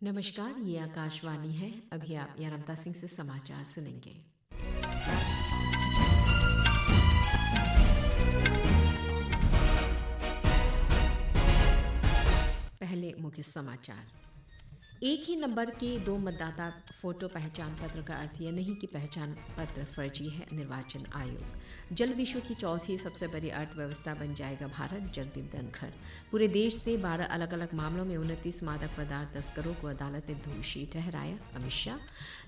नमस्कार, ये आकाशवाणी है। अभी आप यानमता सिंह से समाचार सुनेंगे। पहले मुख्य समाचार। एक ही नंबर के दो मतदाता फोटो पहचान पत्र का अर्थ यह नहीं कि पहचान पत्र फर्जी है। निर्वाचन आयोग। जल विश्व की चौथी सबसे बड़ी अर्थव्यवस्था बन जाएगा भारत। जगदीप धनखड़। पूरे देश से 12 अलग अलग मामलों में 29 मादक पदार्थ तस्करों को अदालत ने दोषी ठहराया। अमित शाह।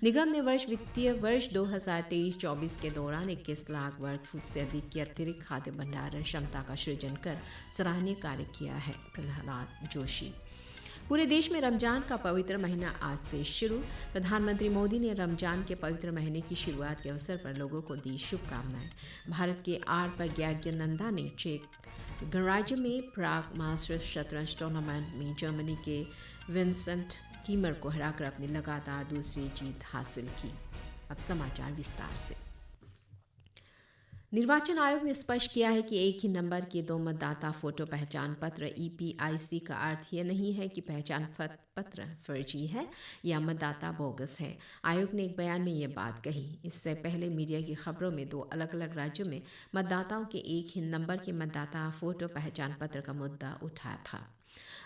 निगम ने वित्तीय वर्ष 2023-24 के दौरान 21 लाख वर्ग फुट से अधिक की अतिरिक्त खाद्य भंडारण क्षमता का सृजन कर सराहनीय कार्य किया है। प्रहलाद जोशी। पूरे देश में रमजान का पवित्र महीना आज से शुरू। प्रधानमंत्री मोदी ने रमजान के पवित्र महीने की शुरुआत के अवसर पर लोगों को दी शुभकामनाएं। भारत के आर प्रज्ञानंदा ने चेक गणराज्य में प्राग मास्टर्स शतरंज टूर्नामेंट में जर्मनी के विंसेंट कीमर को हराकर अपनी लगातार दूसरी जीत हासिल की। अब समाचार विस्तार से। निर्वाचन आयोग ने स्पष्ट किया है कि एक ही नंबर के दो मतदाता फोटो पहचान पत्र EPIC का अर्थ यह नहीं है कि पहचान पत्र फर्जी है या मतदाता बोगस है। आयोग ने एक बयान में यह बात कही। इससे पहले मीडिया की खबरों में दो अलग अलग राज्यों में मतदाताओं के एक ही नंबर के मतदाता फोटो पहचान पत्र का मुद्दा उठा था।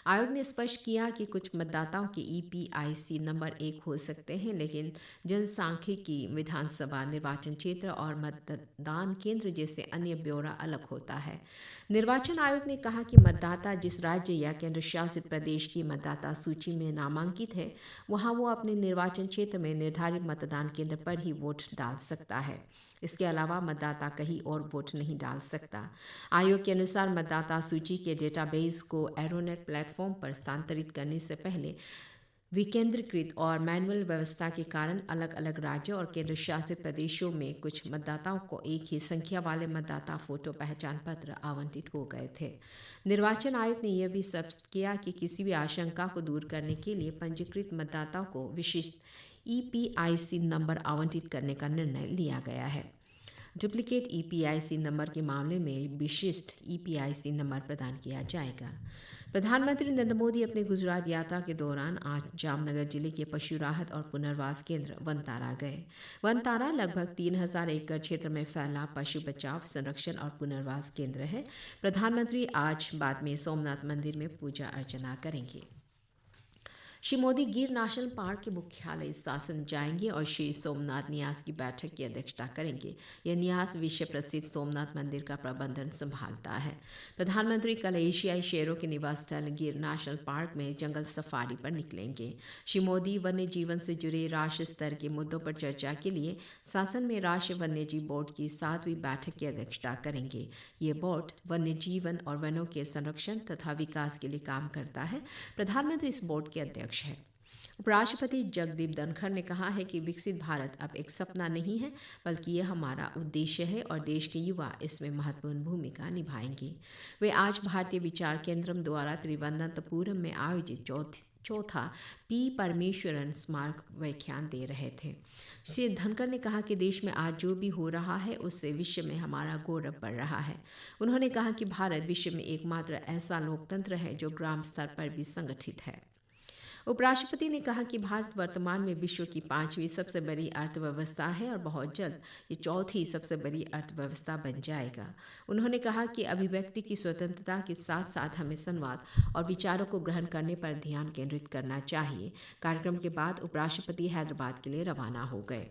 आयोग ने स्पष्ट किया कि कुछ मतदाताओं के EPIC नंबर एक हो सकते हैं, लेकिन जनसांख्यिकी, विधानसभा निर्वाचन क्षेत्र और मतदान केंद्र जैसे अन्य ब्यौरा अलग होता है। निर्वाचन आयोग ने कहा कि मतदाता जिस राज्य या केंद्र शासित प्रदेश की मतदाता सूची में नामांकित है, वहां वो अपने निर्वाचन क्षेत्र में निर्धारित मतदान केंद्र पर ही वोट डाल सकता है। इसके अलावा मतदाता कहीं और वोट नहीं डाल सकता। आयोग के अनुसार मतदाता सूची के डेटाबेस को एरोनेट प्लेटफॉर्म पर स्थानांतरित करने से पहले विकेंद्रीकृत और मैनुअल व्यवस्था के कारण अलग अलग राज्यों और केंद्र शासित प्रदेशों में कुछ मतदाताओं को एक ही संख्या वाले मतदाता फोटो पहचान पत्र आवंटित हो गए थे। निर्वाचन आयोग ने यह भी स्पष्ट किया कि किसी भी आशंका को दूर करने के लिए पंजीकृत मतदाताओं को विशिष्ट EPIC नंबर आवंटित करने का निर्णय लिया गया है। डुप्लीकेट EPIC नंबर के मामले में विशिष्ट EPIC नंबर प्रदान किया जाएगा। प्रधानमंत्री नरेंद्र मोदी अपने गुजरात यात्रा के दौरान आज जामनगर जिले के पशु राहत और पुनर्वास केंद्र वनतारा गए। वनतारा लगभग 3000 एकड़ क्षेत्र में फैला पशु बचाव, संरक्षण और पुनर्वास केंद्र है। प्रधानमंत्री आज बाद में सोमनाथ मंदिर में पूजा अर्चना करेंगे। श्री मोदी गिर नेशनल पार्क के मुख्यालय शासन जाएंगे और श्री सोमनाथ न्यास की बैठक की अध्यक्षता करेंगे। यह न्यास विश्व प्रसिद्ध सोमनाथ मंदिर का प्रबंधन संभालता है। प्रधानमंत्री कल एशियाई शेरों के निवास स्थल गिर नेशनल पार्क में जंगल सफारी पर निकलेंगे। श्री मोदी वन्य जीवन से जुड़े राष्ट्रीय स्तर के मुद्दों पर चर्चा के लिए शासन में राष्ट्रीय वन्यजीव बोर्ड की 7वीं बैठक की अध्यक्षता करेंगे। ये बोर्ड वन्य जीवन और वनों के संरक्षण तथा विकास के लिए काम करता है। प्रधानमंत्री इस बोर्ड के अध्यक्ष है। उपराष्ट्रपति जगदीप धनखड़ ने कहा है कि विकसित भारत अब एक सपना नहीं है, बल्कि यह हमारा उद्देश्य है और देश के युवा इसमें महत्वपूर्ण भूमिका निभाएंगे। वे आज भारतीय विचार केंद्रम द्वारा तिरुवनंतपुरम में आयोजित चौथा P परमेश्वरन स्मारक व्याख्यान दे रहे थे। श्री धनखड़ ने कहा कि देश में आज जो भी हो रहा है उससे विश्व में हमारा गौरव बढ़ रहा है। उन्होंने कहा कि भारत विश्व में एकमात्र ऐसा लोकतंत्र है जो ग्राम स्तर पर भी संगठित है। उपराष्ट्रपति ने कहा कि भारत वर्तमान में विश्व की 5वीं सबसे बड़ी अर्थव्यवस्था है और बहुत जल्द ये चौथी सबसे बड़ी अर्थव्यवस्था बन जाएगा। उन्होंने कहा कि अभिव्यक्ति की स्वतंत्रता के साथ साथ हमें संवाद और विचारों को ग्रहण करने पर ध्यान केंद्रित करना चाहिए। कार्यक्रम के बाद उपराष्ट्रपति हैदराबाद के लिए रवाना हो गए।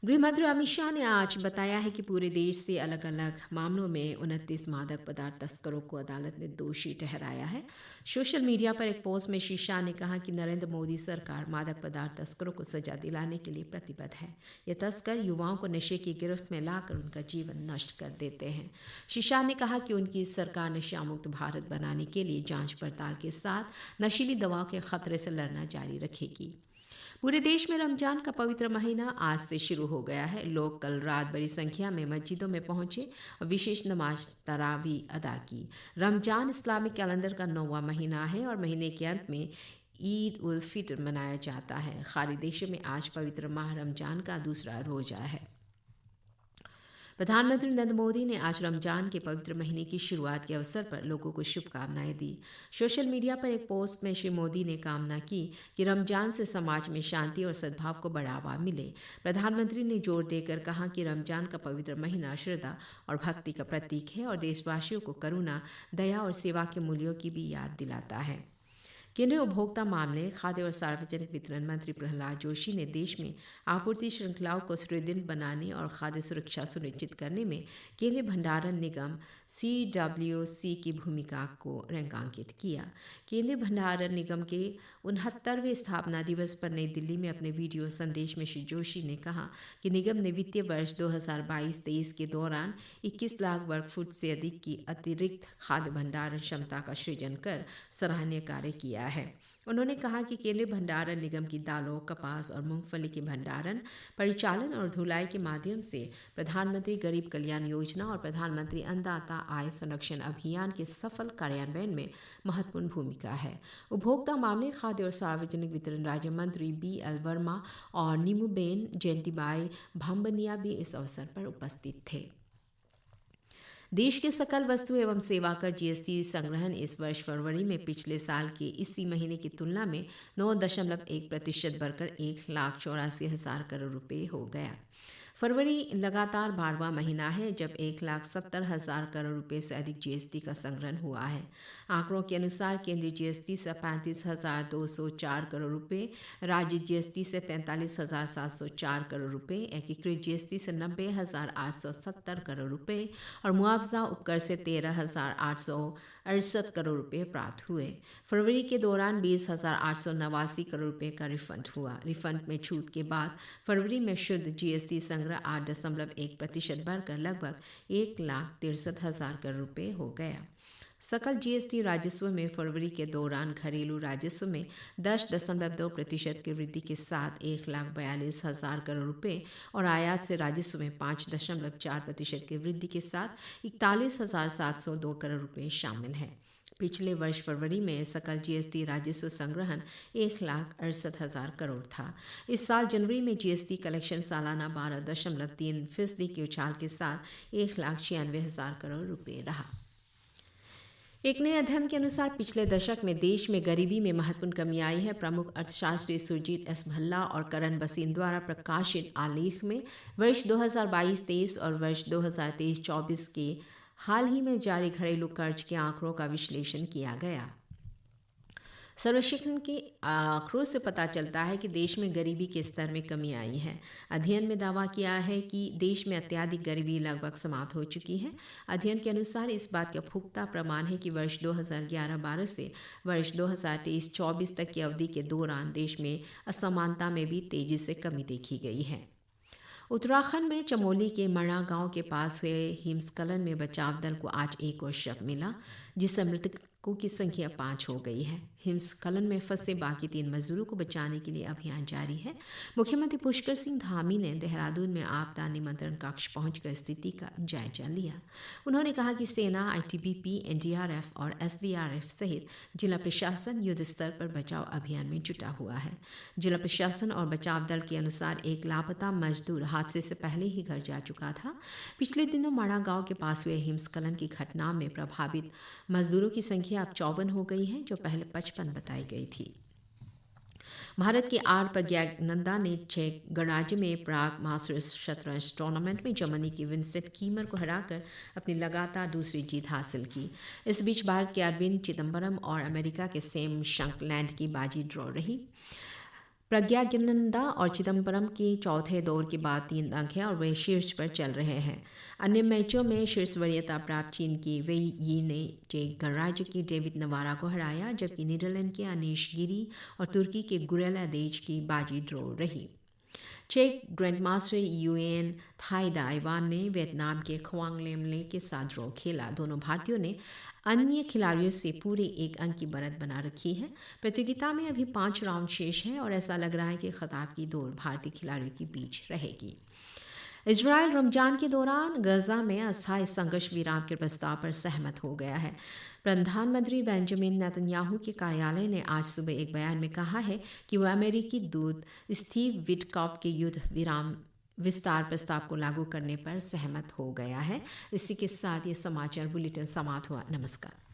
गृहमंत्री अमित शाह ने आज बताया है कि पूरे देश से अलग अलग मामलों में 29 मादक पदार्थ तस्करों को अदालत ने दोषी ठहराया है। सोशल मीडिया पर एक पोस्ट में श्री शाह ने कहा कि नरेंद्र मोदी सरकार मादक पदार्थ तस्करों को सजा दिलाने के लिए प्रतिबद्ध है। ये तस्कर युवाओं को नशे की गिरफ्त में लाकर उनका जीवन नष्ट कर देते हैं। श्री शाह ने कहा कि उनकी सरकार नशा मुक्त भारत बनाने के लिए जांच पड़ताल के साथ नशीली दवाओं के खतरे से लड़ना जारी रखेगी। पूरे देश में रमजान का पवित्र महीना आज से शुरू हो गया है। लोग कल रात बड़ी संख्या में मस्जिदों में पहुंचे और विशेष नमाज तरावी अदा की। रमजान इस्लामिक कैलेंडर का 9वां महीना है और महीने के अंत में ईद उल फितर मनाया जाता है। खाड़ी देशों में आज पवित्र माह रमजान का दूसरा रोजा है। प्रधानमंत्री नरेंद्र मोदी ने आज रमजान के पवित्र महीने की शुरुआत के अवसर पर लोगों को शुभकामनाएं दी। सोशल मीडिया पर एक पोस्ट में श्री मोदी ने कामना की कि रमजान से समाज में शांति और सद्भाव को बढ़ावा मिले। प्रधानमंत्री ने जोर देकर कहा कि रमजान का पवित्र महीना श्रद्धा और भक्ति का प्रतीक है और देशवासियों को करुणा, दया और सेवा के मूल्यों की भी याद दिलाता है। केंद्रीय उपभोक्ता मामले, खाद्य और सार्वजनिक वितरण मंत्री प्रहलाद जोशी ने देश में आपूर्ति श्रृंखलाओं को सुदृढ़ बनाने और खाद्य सुरक्षा सुनिश्चित करने में केंद्रीय भंडारण निगम CWC की भूमिका को रेखांकित किया। केंद्रीय भंडारण निगम के 69वें स्थापना दिवस पर नई दिल्ली में अपने वीडियो संदेश में श्री जोशी ने कहा कि निगम ने वित्तीय वर्ष 2022-23 के दौरान 21 लाख वर्ग फुट से अधिक की अतिरिक्त खाद्य भंडारण क्षमता का सृजन कर सराहनीय कार्य किया है। उन्होंने कहा कि केंद्रीय भंडारण निगम की दालों, कपास और मूंगफली के भंडारण, परिचालन और धुलाई के माध्यम से प्रधानमंत्री गरीब कल्याण योजना और प्रधानमंत्री अन्नदाता आय संरक्षण अभियान के सफल कार्यान्वयन में महत्वपूर्ण भूमिका है। उपभोक्ता मामले, खाद्य और सार्वजनिक वितरण राज्य मंत्री BL वर्मा और नीमूबेन जयंतीबाई भाम्बनिया भी इस अवसर पर उपस्थित थे। देश के सकल वस्तु एवं सेवा कर GST संग्रहण इस वर्ष फरवरी में पिछले साल के इसी महीने की तुलना में 9.1% बढ़कर 1,84,000 करोड़ रुपये हो गया। फरवरी लगातार 12वां महीना है जब 1,70,000 करोड़ रुपये से अधिक GST का संग्रहण हुआ है। आंकड़ों के अनुसार केंद्रीय GST से 35,204 करोड़ रुपये, राज्य GST से 43,704 करोड़ रुपये, एकीकृत GST से 90,870 करोड़ रुपये और मुआवजा उपकर से 13,868 करोड़ रुपये प्राप्त हुए। फरवरी के दौरान 20,889 करोड़ रुपये का रिफंड हुआ। रिफंड में छूट के बाद फरवरी में शुद्ध GST संग्रह 8.1% बढ़कर लगभग 1,63,000 करोड़ रुपये हो गया। सकल GST राजस्व में फरवरी के दौरान घरेलू राजस्व में 10.2% की वृद्धि के साथ 1,42,000 करोड़ रुपये और आयात से राजस्व में 5.4% की वृद्धि के साथ 41,702 करोड़ रुपये शामिल हैं। पिछले वर्ष फरवरी में सकल GST राजस्व संग्रहण 1,68,000 करोड़ था। इस साल जनवरी में GST कलेक्शन सालाना 12.3% के उछाल के साथ 1,96,000 करोड़ रुपये रहा। एक नए अध्ययन के अनुसार पिछले दशक में देश में गरीबी में महत्वपूर्ण कमी आई है। प्रमुख अर्थशास्त्री सुरजीत S. भल्ला और करण बसीन द्वारा प्रकाशित आलेख में वर्ष 2022-23 और वर्ष 2023-24 के हाल ही में जारी घरेलू कर्ज के आंकड़ों का विश्लेषण किया गया। सर्वेक्षण के आंकड़ों से पता चलता है कि देश में गरीबी के स्तर में कमी आई है। अध्ययन में दावा किया है कि देश में अत्यधिक गरीबी लगभग समाप्त हो चुकी है। अध्ययन के अनुसार इस बात का पुख्ता प्रमाण है कि वर्ष 2011-12 से वर्ष 2023-24 तक की अवधि के दौरान देश में असमानता में भी तेजी से कमी देखी गई है। उत्तराखंड में चमोली के मणा गांव के पास हुए हिमस्खलन में बचाव दल को आज एक और शव मिला, जिससे मृतकों की संख्या 5 हो गई है। हिमस्खलन में फंसे बाकी 3 मजदूरों को बचाने के लिए अभियान जारी है। मुख्यमंत्री पुष्कर सिंह धामी ने देहरादून में आपदा निमंत्रण कक्ष पहुंचकर स्थिति का जायजा लिया। उन्होंने कहा कि सेना, ITBP, NDRF और SDRF सहित जिला प्रशासन युद्ध स्तर पर बचाव अभियान में जुटा हुआ है। जिला प्रशासन और बचाव दल के अनुसार एक लापता मजदूर हादसे से पहले ही घर जा चुका था। पिछले दिनों माणा गांव के पास हुए हिमस्खलन की घटना में प्रभावित मजदूरों की संख्या अब 54 हो गई है, जो पहले 55 बताई गई थी। भारत के R. प्रज्ञानंदा ने चेक गणराज्य में प्राग मास्टर्स शतरंज टूर्नामेंट में जर्मनी की विंसेंट कीमर को हराकर अपनी लगातार दूसरी जीत हासिल की। इस बीच भारत के अरविंद चिदम्बरम और अमेरिका के सैम शंकलैंड की बाजी ड्रॉ रही। प्रज्ञानंदा और चिदम्बरम के चौथे दौर के बाद 3 अंक हैं और वे शीर्ष पर चल रहे हैं। अन्य मैचों में शीर्ष वरीयता प्राप्त चीन की वेई यी ने चेक गणराज्य के डेविड नवारा को हराया, जबकि नीदरलैंड के अनीश गिरी और तुर्की के गुरेल अदेज की बाजी ड्रॉ रही। चेक ग्रैंडमास्टर यूएन थाईदाइवान ने वियतनाम के ख्वांग लेमले के साथ ड्रॉ खेला। दोनों भारतीयों ने अन्य खिलाड़ियों से पूरे 1 अंक की बढ़त बना रखी है। प्रतियोगिता में अभी 5 राउंड शेष हैं और ऐसा लग रहा है कि खिताब की दौड़ भारतीय खिलाड़ियों के बीच रहेगी। इजरायल रमजान के दौरान गजा में अस्थायी संघर्ष विराम के प्रस्ताव पर सहमत हो गया है। प्रधानमंत्री बेंजामिन नेतन्याहू के कार्यालय ने आज सुबह एक बयान में कहा है कि वह अमेरिकी दूत स्टीव विटकॉफ के युद्ध विराम विस्तार प्रस्ताव को लागू करने पर सहमत हो गया है। इसी के साथ ये समाचार बुलेटिन समाप्त हुआ। नमस्कार।